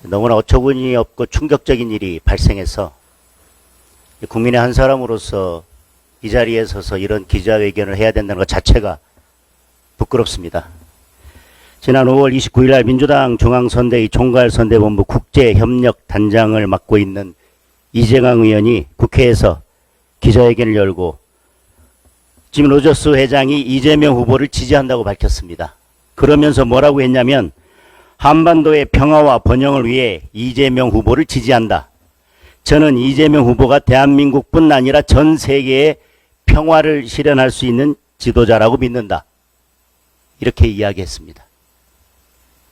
너무나 어처구니 없고 충격적인 일이 발생해서 국민의 한 사람으로서 이 자리에 서서 이런 기자회견을 해야 된다는 것 자체가 부끄럽습니다. 지난 5월 29일 날 민주당 중앙선대위 총괄선대본부 국제협력단장을 맡고 있는 이재강 의원이 국회에서 기자회견을 열고 짐 로저스 회장이 이재명 후보를 지지한다고 밝혔습니다. 그러면서 뭐라고 했냐면 한반도의 평화와 번영을 위해 이재명 후보를 지지한다. 저는 이재명 후보가 대한민국뿐 아니라 전 세계의 평화를 실현할 수 있는 지도자라고 믿는다. 이렇게 이야기했습니다.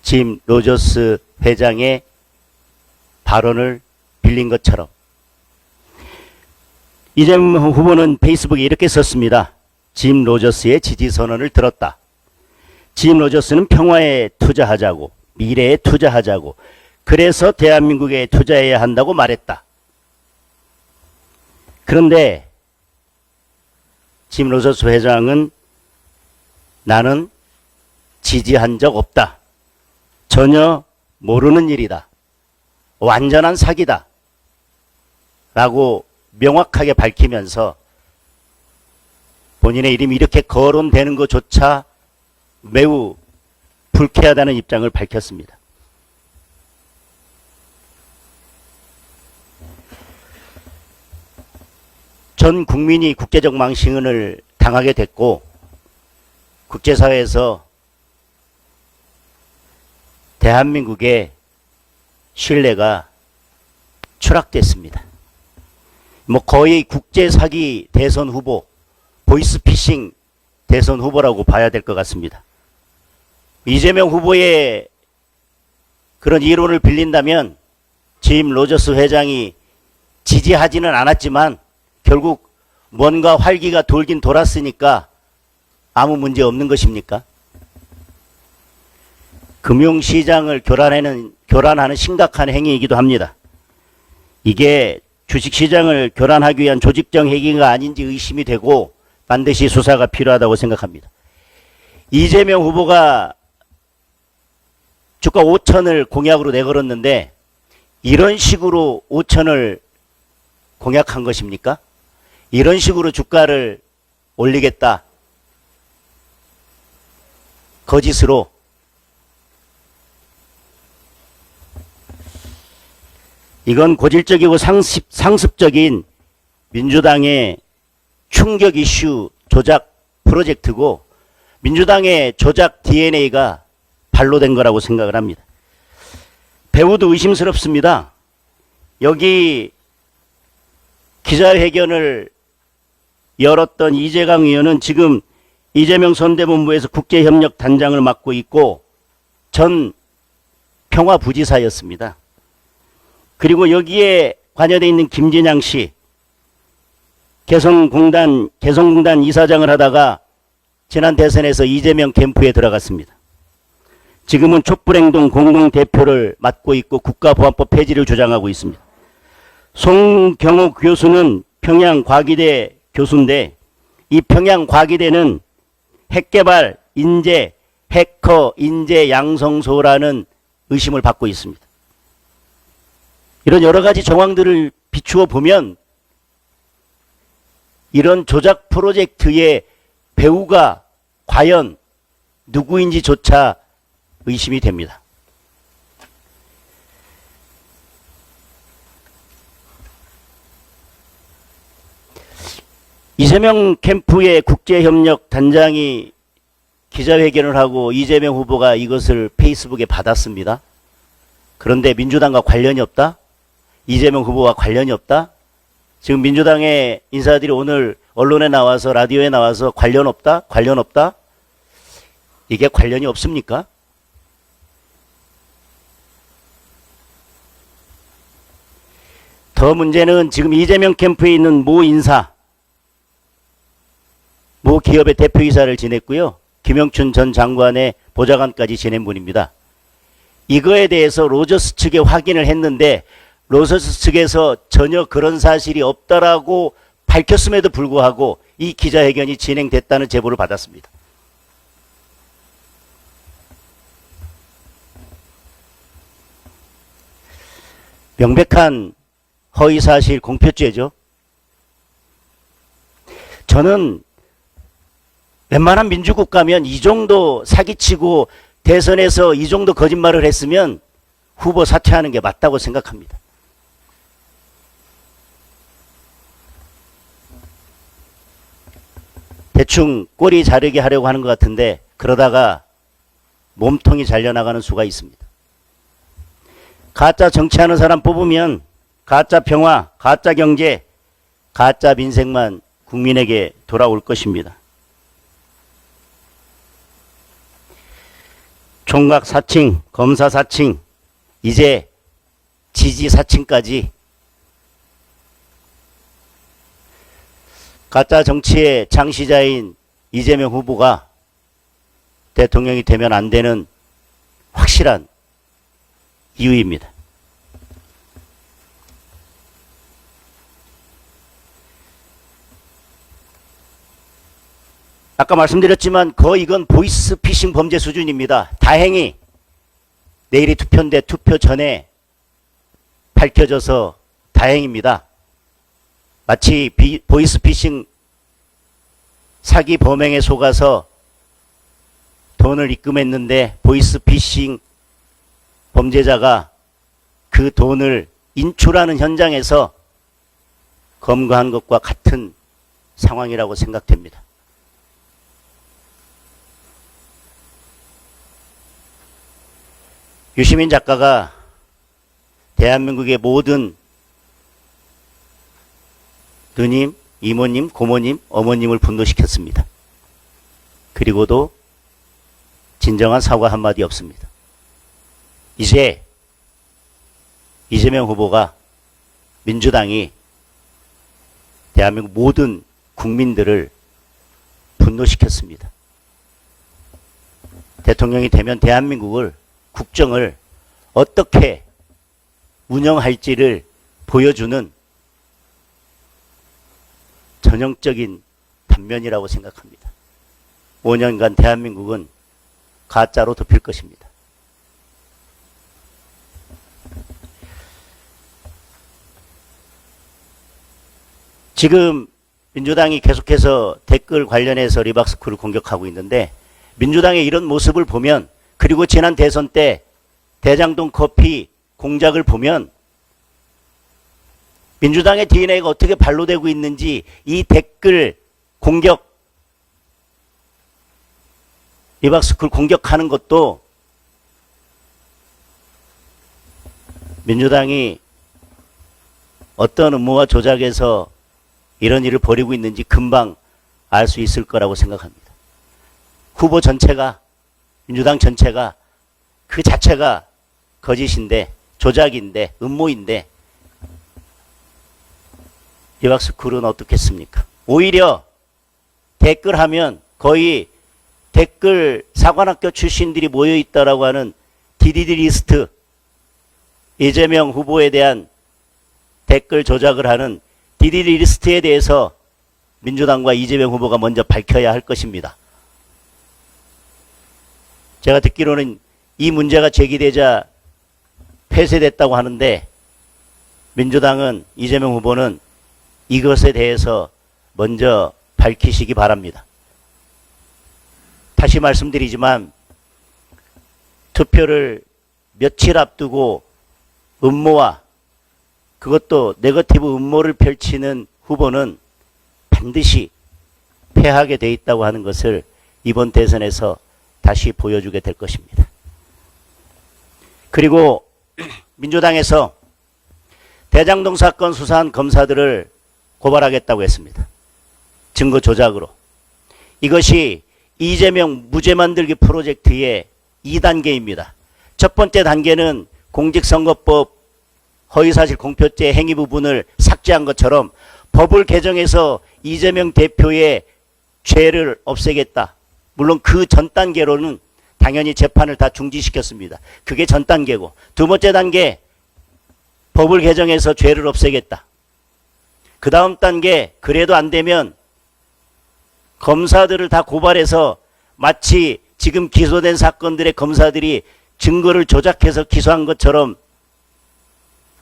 짐 로저스 회장의 발언을 빌린 것처럼 이재명 후보는 페이스북에 이렇게 썼습니다. 짐 로저스의 지지 선언을 들었다. 짐 로저스는 평화에 투자하자고, 미래에 투자하자고, 그래서 대한민국에 투자해야 한다고 말했다. 그런데 짐 로저스 회장은 나는 지지한 적 없다. 전혀 모르는 일이다. 완전한 사기다. 라고 명확하게 밝히면서 본인의 이름이 이렇게 거론되는 것조차 매우 불쾌하다는 입장을 밝혔습니다. 전 국민이 국제적 망신을 당하게 됐고 국제사회에서 대한민국의 신뢰가 추락됐습니다. 거의 국제사기 대선 후보, 보이스피싱 대선 후보라고 봐야 될 것 같습니다. 이재명 후보의 그런 이론을 빌린다면 짐 로저스 회장이 지지하지는 않았지만 결국 뭔가 활기가 돌긴 돌았으니까 아무 문제 없는 것입니까? 금융시장을 교란하는 심각한 행위이기도 합니다. 이게 주식시장을 교란하기 위한 조직적 행위가 아닌지 의심이 되고 반드시 수사가 필요하다고 생각합니다. 이재명 후보가 주가 5천을 공약으로 내걸었는데 이런 식으로 5천을 공약한 것입니까? 이런 식으로 주가를 올리겠다. 거짓으로. 이건 고질적이고 상습적인 민주당의 충격 이슈 조작 프로젝트고 민주당의 조작 DNA가 발로된 거라고 생각을 합니다. 배우도 의심스럽습니다. 여기 기자회견을 열었던 이재강 의원은 지금 이재명 선대본부에서 국제협력단장을 맡고 있고 전 평화부지사였습니다. 그리고 여기에 관여되어 있는 김진양 씨, 개성공단 이사장을 하다가 지난 대선에서 이재명 캠프에 들어갔습니다. 지금은 촛불행동 공동대표를 맡고 있고 국가보안법 폐지를 주장하고 있습니다. 송경호 교수는 평양과기대 교수인데 이 평양과기대는 핵개발, 인재, 해커, 인재 양성소라는 의심을 받고 있습니다. 이런 여러 가지 정황들을 비추어 보면 이런 조작 프로젝트의 배우가 과연 누구인지조차 의심이 됩니다. 이재명 캠프의 국제협력 단장이 기자회견을 하고 이재명 후보가 이것을 페이스북에 받았습니다. 그런데 민주당과 관련이 없다? 이재명 후보와 관련이 없다? 지금 민주당의 인사들이 오늘 언론에 나와서 라디오에 나와서 관련 없다? 관련 없다? 이게 관련이 없습니까? 더 문제는 지금 이재명 캠프에 있는 모 인사, 모 기업의 대표이사를 지냈고요. 김영춘 전 장관의 보좌관까지 지낸 분입니다. 이거에 대해서 로저스 측에 확인을 했는데 로저스 측에서 전혀 그런 사실이 없다라고 밝혔음에도 불구하고 이 기자회견이 진행됐다는 제보를 받았습니다. 명백한 허위사실 공표죄죠. 저는 웬만한 민주국 가면 이 정도 사기치고 대선에서 이 정도 거짓말을 했으면 후보 사퇴하는 게 맞다고 생각합니다. 대충 꼬리 자르게 하려고 하는 것 같은데 그러다가 몸통이 잘려나가는 수가 있습니다. 가짜 정치하는 사람 뽑으면 가짜 평화, 가짜 경제, 가짜 민생만 국민에게 돌아올 것입니다. 총각 사칭, 검사 사칭, 이제 지지 사칭까지 가짜 정치의 창시자인 이재명 후보가 대통령이 되면 안 되는 확실한 이유입니다. 아까 말씀드렸지만 거의 이건 보이스피싱 범죄 수준입니다. 다행히 내일이 투표인데 투표 전에 밝혀져서 다행입니다. 마치 보이스피싱 사기 범행에 속아서 돈을 입금했는데 보이스피싱 범죄자가 그 돈을 인출하는 현장에서 검거한 것과 같은 상황이라고 생각됩니다. 유시민 작가가 대한민국의 모든 누님, 이모님, 고모님, 어머님을 분노시켰습니다. 그리고도 진정한 사과 한마디 없습니다. 이제 이재명 후보가 민주당이 대한민국 모든 국민들을 분노시켰습니다. 대통령이 되면 대한민국을 국정을 어떻게 운영할지를 보여주는 전형적인 단면이라고 생각합니다. 5년간 대한민국은 가짜로 덮일 것입니다. 지금 민주당이 계속해서 댓글 관련해서 리박스쿨을 공격하고 있는데 민주당의 이런 모습을 보면 그리고 지난 대선 때 대장동 커피 공작을 보면 민주당의 DNA가 어떻게 발로되고 있는지 이 댓글 공격, 리박스쿨 공격하는 것도 민주당이 어떤 음모와 조작에서 이런 일을 벌이고 있는지 금방 알 수 있을 거라고 생각합니다. 후보 전체가, 민주당 전체가 그 자체가 거짓인데, 조작인데, 음모인데 리박스쿨은 어떻겠습니까? 오히려 댓글하면 거의 댓글 사관학교 출신들이 모여있다라고 하는 DDD 리스트, 이재명 후보에 대한 댓글 조작을 하는 DDD 리스트에 대해서 민주당과 이재명 후보가 먼저 밝혀야 할 것입니다. 제가 듣기로는 이 문제가 제기되자 폐쇄됐다고 하는데 민주당은, 이재명 후보는 이것에 대해서 먼저 밝히시기 바랍니다. 다시 말씀드리지만 투표를 며칠 앞두고 음모와 그것도 네거티브 음모를 펼치는 후보는 반드시 패하게 돼 있다고 하는 것을 이번 대선에서 다시 보여주게 될 것입니다. 그리고 민주당에서 대장동 사건 수사한 검사들을 고발하겠다고 했습니다. 증거 조작으로. 이것이 이재명 무죄 만들기 프로젝트의 2단계입니다. 첫 번째 단계는 공직선거법 허위사실 공표죄 행위 부분을 삭제한 것처럼 법을 개정해서 이재명 대표의 죄를 없애겠다. 물론 그 전 단계로는 당연히 재판을 다 중지시켰습니다. 그게 전 단계고, 두 번째 단계 법을 개정해서 죄를 없애겠다. 그 다음 단계 그래도 안 되면 검사들을 다 고발해서 마치 지금 기소된 사건들의 검사들이 증거를 조작해서 기소한 것처럼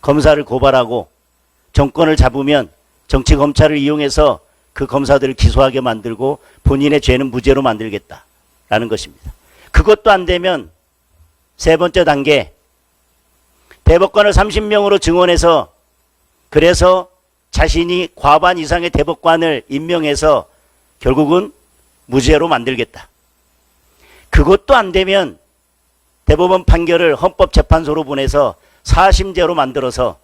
검사를 고발하고 정권을 잡으면 정치 검찰을 이용해서 그 검사들을 기소하게 만들고 본인의 죄는 무죄로 만들겠다라는 것입니다. 그것도 안 되면 세 번째 단계, 대법관을 30명으로 증원해서 그래서 자신이 과반 이상의 대법관을 임명해서 결국은 무죄로 만들겠다. 그것도 안 되면 대법원 판결을 헌법재판소로 보내서 사심제로 만들어서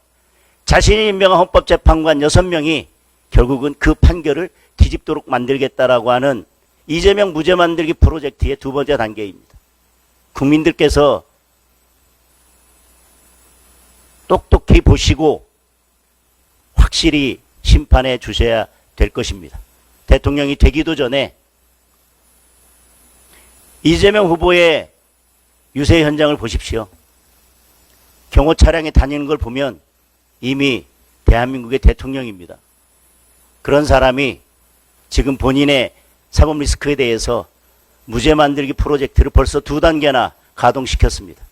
자신이 임명한 헌법재판관 6명이 결국은 그 판결을 뒤집도록 만들겠다라고 하는 이재명 무죄 만들기 프로젝트의 두 번째 단계입니다. 국민들께서 똑똑히 보시고 확실히 심판해 주셔야 될 것입니다. 대통령이 되기도 전에 이재명 후보의 유세 현장을 보십시오. 경호 차량에 다니는 걸 보면 이미 대한민국의 대통령입니다. 그런 사람이 지금 본인의 사법 리스크에 대해서 무죄 만들기 프로젝트를 벌써 2단계나 가동시켰습니다.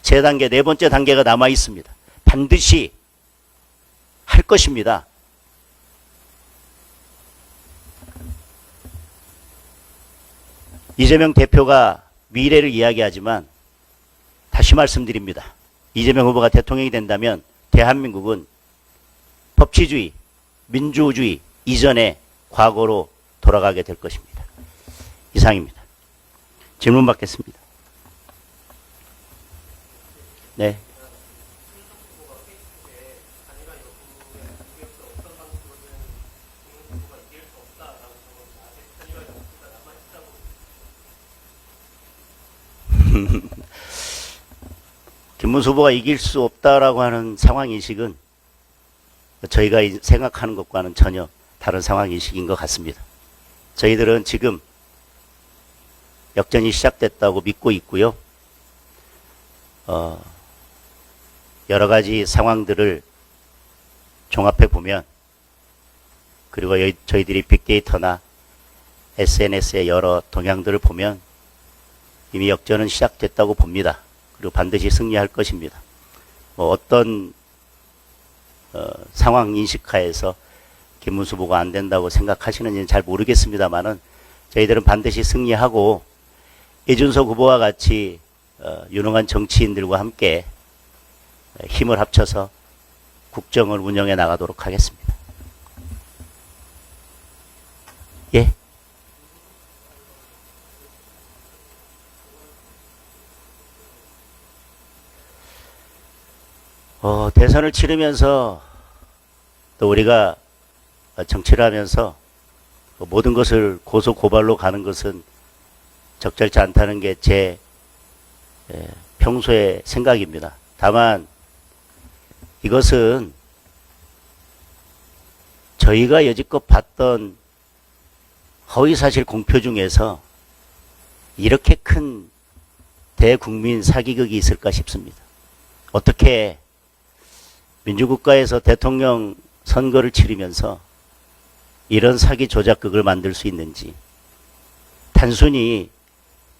세 단계, 네 번째 단계가 남아 있습니다. 반드시 할 것입니다. 이재명 대표가 미래를 이야기하지만 다시 말씀드립니다. 이재명 후보가 대통령이 된다면 대한민국은 법치주의, 민주주의 이전의 과거로 돌아가게 될 것입니다. 이상입니다. 질문 받겠습니다. 네. 김문수 후보가 이길 수 없다라고 하는 상황인식은 저희가 생각하는 것과는 전혀 다른 상황인식인 것 같습니다. 저희들은 지금 역전이 시작됐다고 믿고 있고요. 여러 가지 상황들을 종합해 보면, 그리고 저희들이 빅데이터나 SNS의 여러 동향들을 보면 이미 역전은 시작됐다고 봅니다. 그리고 반드시 승리할 것입니다. 어떤 상황 인식하에서 김문수 후보가 안 된다고 생각하시는지는 잘 모르겠습니다만은 저희들은 반드시 승리하고 이준석 후보와 같이 유능한 정치인들과 함께 힘을 합쳐서 국정을 운영해 나가도록 하겠습니다. 예. 대선을 치르면서 또 우리가 정치를 하면서 모든 것을 고소 고발로 가는 것은 적절치 않다는 게 제 평소의 생각입니다. 다만 이것은 저희가 여지껏 봤던 허위사실 공표 중에서 이렇게 큰 대국민 사기극이 있을까 싶습니다. 어떻게 민주국가에서 대통령 선거를 치르면서 이런 사기 조작극을 만들 수 있는지, 단순히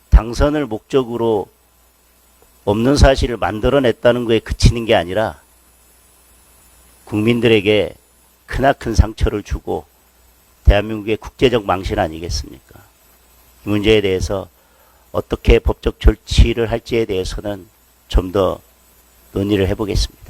당선을 목적으로 없는 사실을 만들어냈다는 거에 그치는 게 아니라 국민들에게 크나큰 상처를 주고 대한민국의 국제적 망신 아니겠습니까? 이 문제에 대해서 어떻게 법적 조치를 할지에 대해서는 좀 더 논의를 해보겠습니다.